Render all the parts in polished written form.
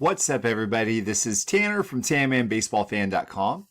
What's up, everybody? This is Tanner from TanmanBaseballFan.com.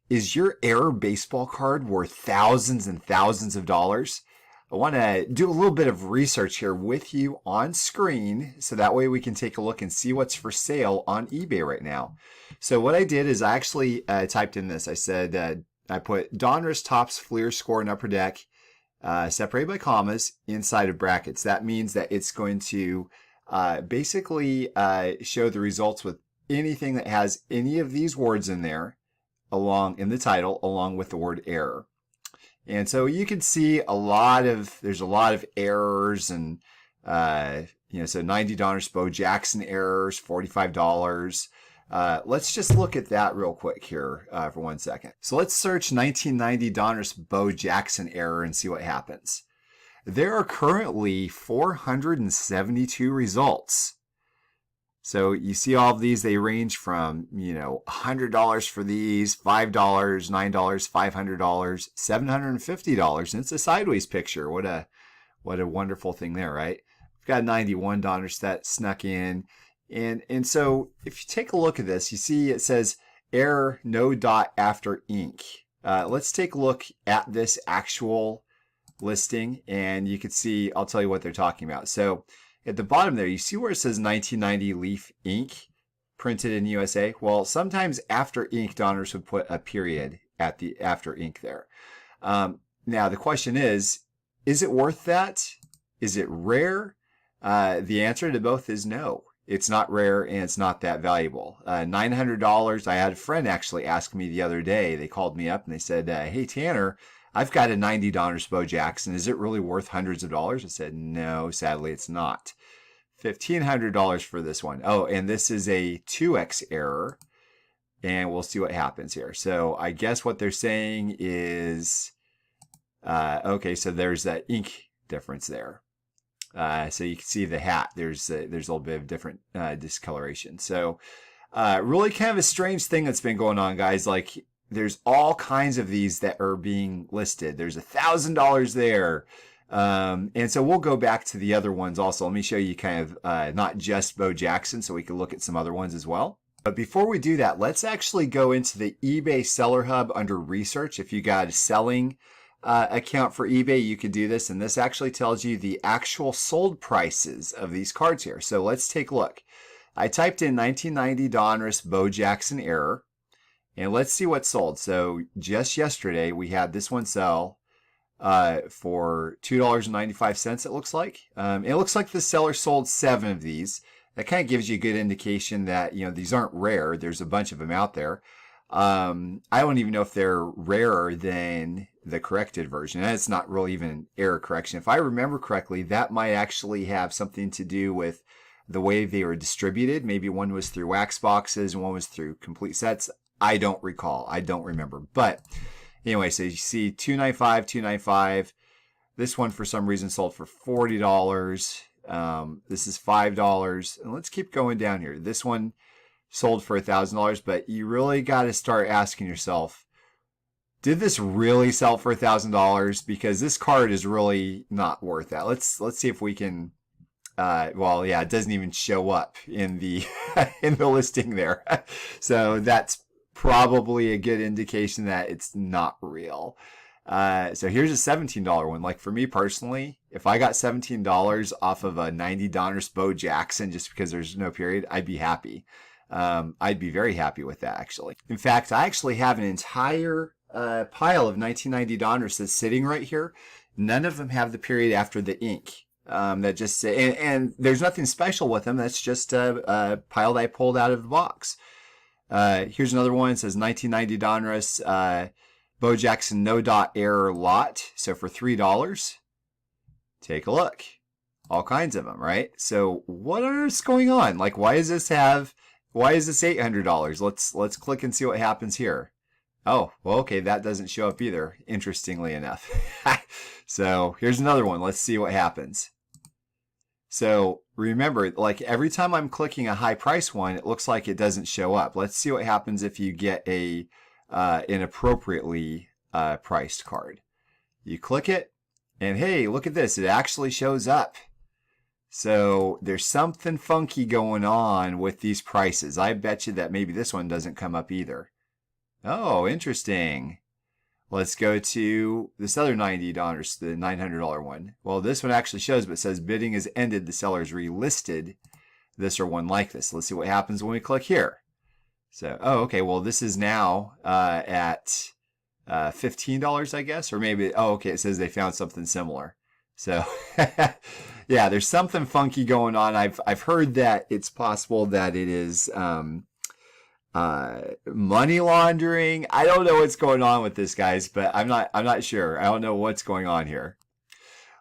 Is your error baseball card worth thousands and thousands of dollars? I want to do a little bit of research here with you on screen so that way we can take a look and see what's for sale on eBay right now. So what I did is I actually typed in this. I said I put Donruss Topps Fleer Score and Upper Deck separated by commas inside of brackets. That means that it's going to basically show the results with anything that has any of these words in there along in the title along with the word error. And so you can see there's a lot of errors and so 90 Donruss Bo Jackson errors, $45. Let's just look at that real quick here for 1 second. So let's search 1990 Donruss Bo Jackson error and see what happens. There are currently 472 results. So you see all of these, they range from, $100 for these, $5, $9, $500, $750. And it's a sideways picture. What a wonderful thing there, right? We've got 91 Donruss that snuck in. And so if you take a look at this, you see it says error, no dot after ink. Let's take a look at this actual listing and you can see, I'll tell you what they're talking about. So at the bottom there, you see where it says 1990 Leaf Ink printed in USA. Well, sometimes after ink, Donruss would put a period at the after ink there. Now the question is it worth that? Is it rare? The answer to both is no. It's not rare and it's not that valuable. $900. I had a friend actually ask me the other day. They called me up and they said, "Hey Tanner, I've got a 90 Donruss Bo Jackson. Is it really worth hundreds of dollars?" I said, "No, sadly it's not." $1,500 for this one. Oh, and this is a 2x error. And we'll see what happens here. So I guess what they're saying is, okay, so there's that ink difference there. So you can see the hat. There's a little bit of different discoloration. So really kind of a strange thing that's been going on, guys. Like, there's all kinds of these that are being listed. There's $1,000 there. And so we'll go back to the other ones also. Let me show you kind of not just Bo Jackson so we can look at some other ones as well. But before we do that, let's actually go into the eBay Seller Hub under Research. If you got a selling account for eBay, you can do this. And this actually tells you the actual sold prices of these cards here. So let's take a look. I typed in 1990 Donruss Bo Jackson error. And let's see what sold. So just yesterday, we had this one sell for $2.95, it looks like. It looks like the seller sold 7 of these. That kind of gives you a good indication that, these aren't rare. There's a bunch of them out there. I don't even know if they're rarer than the corrected version. And it's not really even an error correction. If I remember correctly, that might actually have something to do with the way they were distributed. Maybe one was through wax boxes and one was through complete sets. I don't recall. I don't remember. But anyway, so you see 295, 295. This one for some reason sold for $40. This is $5. And let's keep going down here. This one sold for $1,000, but you really got to start asking yourself, did this really sell for $1,000? Because this card is really not worth that. Let's see if we can. It doesn't even show up in the in the listing there. So that's probably a good indication that it's not real. So here's a $17 one. Like for me personally, if I got $17 off of a 90 Donruss Bo Jackson just because there's no period, I'd be happy. I'd be very happy with that actually. In fact, I actually have an entire pile of 1990 Donruss that's sitting right here. None of them have the period after the ink. That just and there's nothing special with them. That's just a pile that I pulled out of the box. Here's another one. It says 1990 Donruss Bo Jackson no dot error lot. So for $3, take a look. All kinds of them, right? So what is going on? Like, why is this $800? Let's click and see what happens here. Oh, well, okay, that doesn't show up either, interestingly enough. So here's another one. Let's see what happens. So remember, like every time I'm clicking a high price one, it looks like it doesn't show up. Let's see what happens if you get an appropriately priced card. You click it, and hey, look at this. It actually shows up. So there's something funky going on with these prices. I bet you that maybe this one doesn't come up either. Oh, interesting. Let's go to this other $90, the $900 one. Well, this one actually shows, but it says bidding is ended. The seller is relisted this or one like this. Let's see what happens when we click here. So, oh, okay. Well, this is now at $15, I guess, or maybe, oh, okay. It says they found something similar. So, yeah, there's something funky going on. I've heard that it's possible that it is money laundering. I don't know what's going on with this, guys, but I'm not sure. I don't know what's going on here.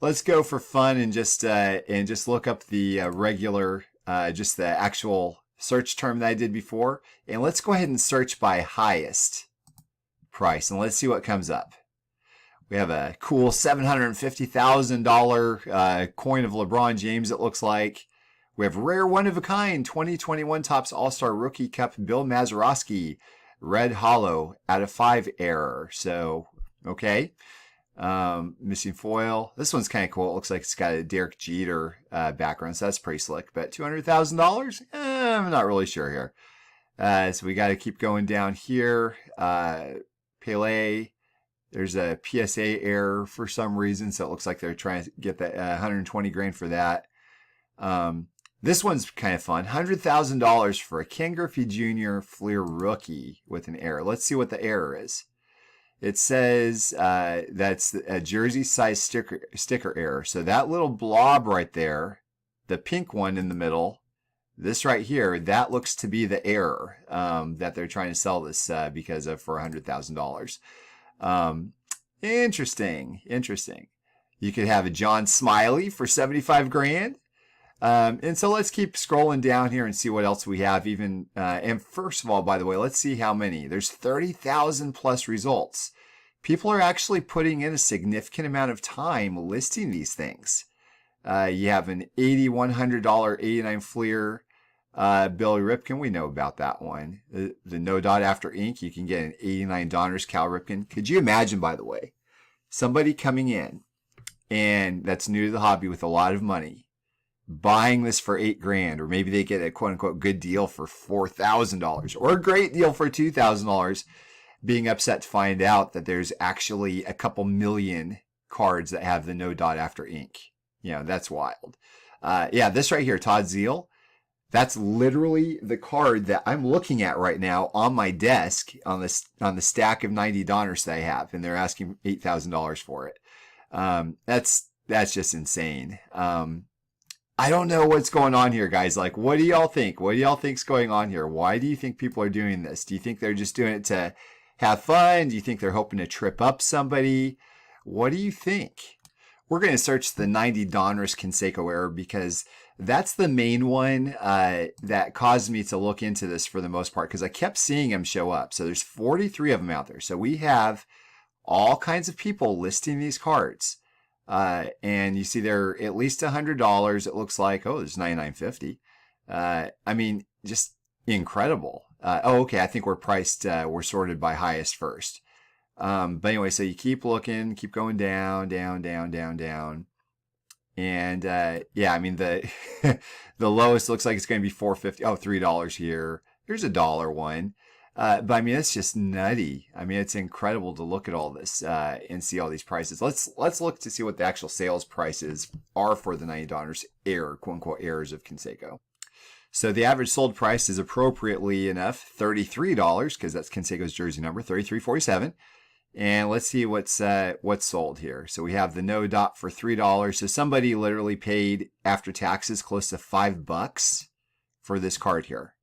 Let's go for fun and just look up the regular, just the actual search term that I did before, and let's go ahead and search by highest price, and let's see what comes up. We have a cool $750,000 coin of LeBron James, it looks like. We have rare one-of-a-kind 2021 Topps All-Star Rookie Cup Bill Mazeroski, red hollow out of 5 error. So, okay. Missing foil. This one's kind of cool. It looks like it's got a Derek Jeter background, so that's pretty slick. But $200,000? I'm not really sure here. So we got to keep going down here. Pele. There's a PSA error for some reason, so it looks like they're trying to get that 120 grand for that. This one's kind of fun. $100,000 for a Ken Griffey Jr. Fleer rookie with an error. Let's see what the error is. It says that's a jersey size sticker error. So that little blob right there, the pink one in the middle, this right here, that looks to be the error that they're trying to sell this because of for $100,000. Interesting. You could have a John Smiley for 75 grand. And so let's keep scrolling down here and see what else we have even. And first of all, by the way, let's see how many. There's 30,000 plus results. People are actually putting in a significant amount of time listing these things. You have an $8,100 89 Fleer. Billy Ripken, we know about that one. The no dot after ink, you can get an 89 Donners Cal Ripken. Could you imagine, by the way, somebody coming in and that's new to the hobby with a lot of money, buying this for $8 grand, or maybe they get a quote unquote good deal for $4,000 or a great deal for $2,000, being upset to find out that there's actually a couple million cards that have the no dot after ink. You know, that's wild. Yeah, this right here, Todd Zeal. That's literally the card that I'm looking at right now on my desk on the stack of 90 Donners that I have, and they're asking $8,000 for it. That's just insane. I don't know what's going on here, guys. Like, what do y'all think? What do y'all think's going on here? Why do you think people are doing this? Do you think they're just doing it to have fun? Do you think they're hoping to trip up somebody? What do you think? We're going to search the 90 Donruss Canseco error because that's the main one that caused me to look into this for the most part, because I kept seeing them show up. So there's 43 of them out there. So we have all kinds of people listing these cards. And you see they're at least $100. It looks like, oh, there's $99.50. I mean, just incredible. Oh, okay. I think we're priced, we're sorted by highest first. But anyway, so you keep looking, keep going down, down, down, down, down. And, yeah, I mean, the, the lowest looks like it's going to be $4.50. Oh, $3 here. Here's a $1 one. But I mean, it's just nutty. I mean, it's incredible to look at all this, and see all these prices. Let's look to see what the actual sales prices are for the $90 error, quote unquote, errors of Canseco. So the average sold price is appropriately enough, $33, because that's Canseco's jersey number, $33.47. And let's see what's sold here. So we have the no dot for $3. So somebody literally paid after taxes close to $5 for this card here.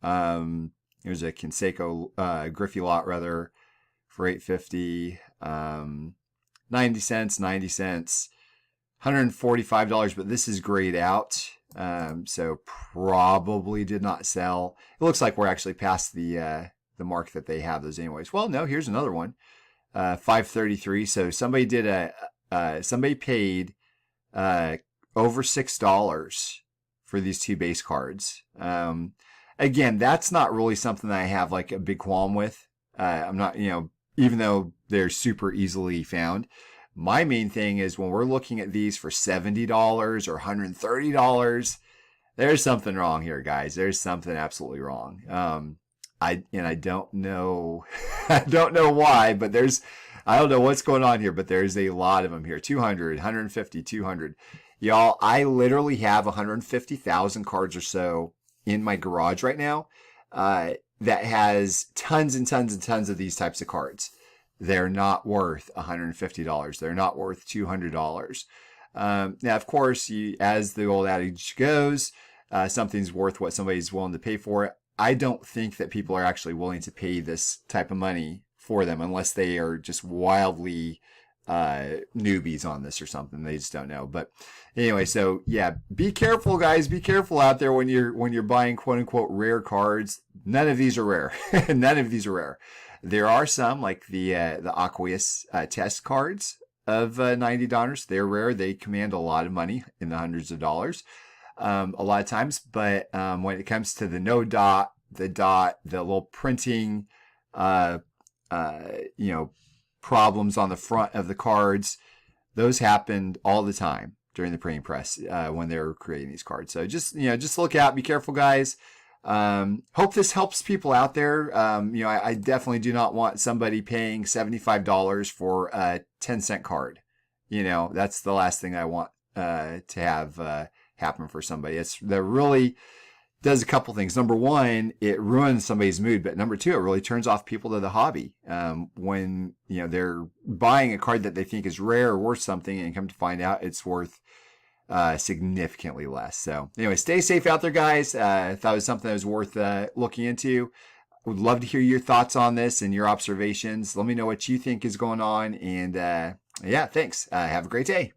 Here's a Canseco Griffey lot rather for $8.50. 90 cents, 90 cents, $145, but this is grayed out. So probably did not sell. It looks like we're actually past the mark that they have those anyways. Well, no, here's another one. $5.33. So somebody did somebody paid over $6 for these two base cards. Again, that's not really something that I have like a big qualm with. I'm not, even though they're super easily found, My main thing is when we're looking at these for $70 or $130, there's something wrong here, guys. There's something absolutely wrong. I don't know, I don't know why, but I don't know what's going on here, but there's a lot of them here. 200, 150, 200. Y'all, I literally have 150,000 cards or so in my garage right now, that has tons and tons and tons of these types of cards. They're not worth $150. They're not worth $200. Now, of course, as the old adage goes, something's worth what somebody's willing to pay for it. I don't think that people are actually willing to pay this type of money for them unless they are just wildly newbies on this or something. They just don't know. But anyway, so yeah, be careful, guys. Be careful out there when you're buying quote unquote rare cards. None of these are rare. None of these are rare. There are some like the Aqueous test cards of $90. They're rare. They command a lot of money in the hundreds of dollars. A lot of times, but when it comes to the no dot, the little printing, problems on the front of the cards, those happened all the time during the printing press when they were creating these cards. So just look out, be careful, guys. Hope this helps people out there. I definitely do not want somebody paying $75 for a 10-cent card. That's the last thing I want to have happen for somebody. That really does a couple things. Number one, it ruins somebody's mood, but number two, it really turns off people to the hobby. When they're buying a card that they think is rare or worth something, and come to find out it's worth significantly less. So anyway, stay safe out there, guys. I thought it was something that was worth looking into. Would love to hear your thoughts on this and your observations. Let me know what you think is going on. And yeah, thanks. Have a great day.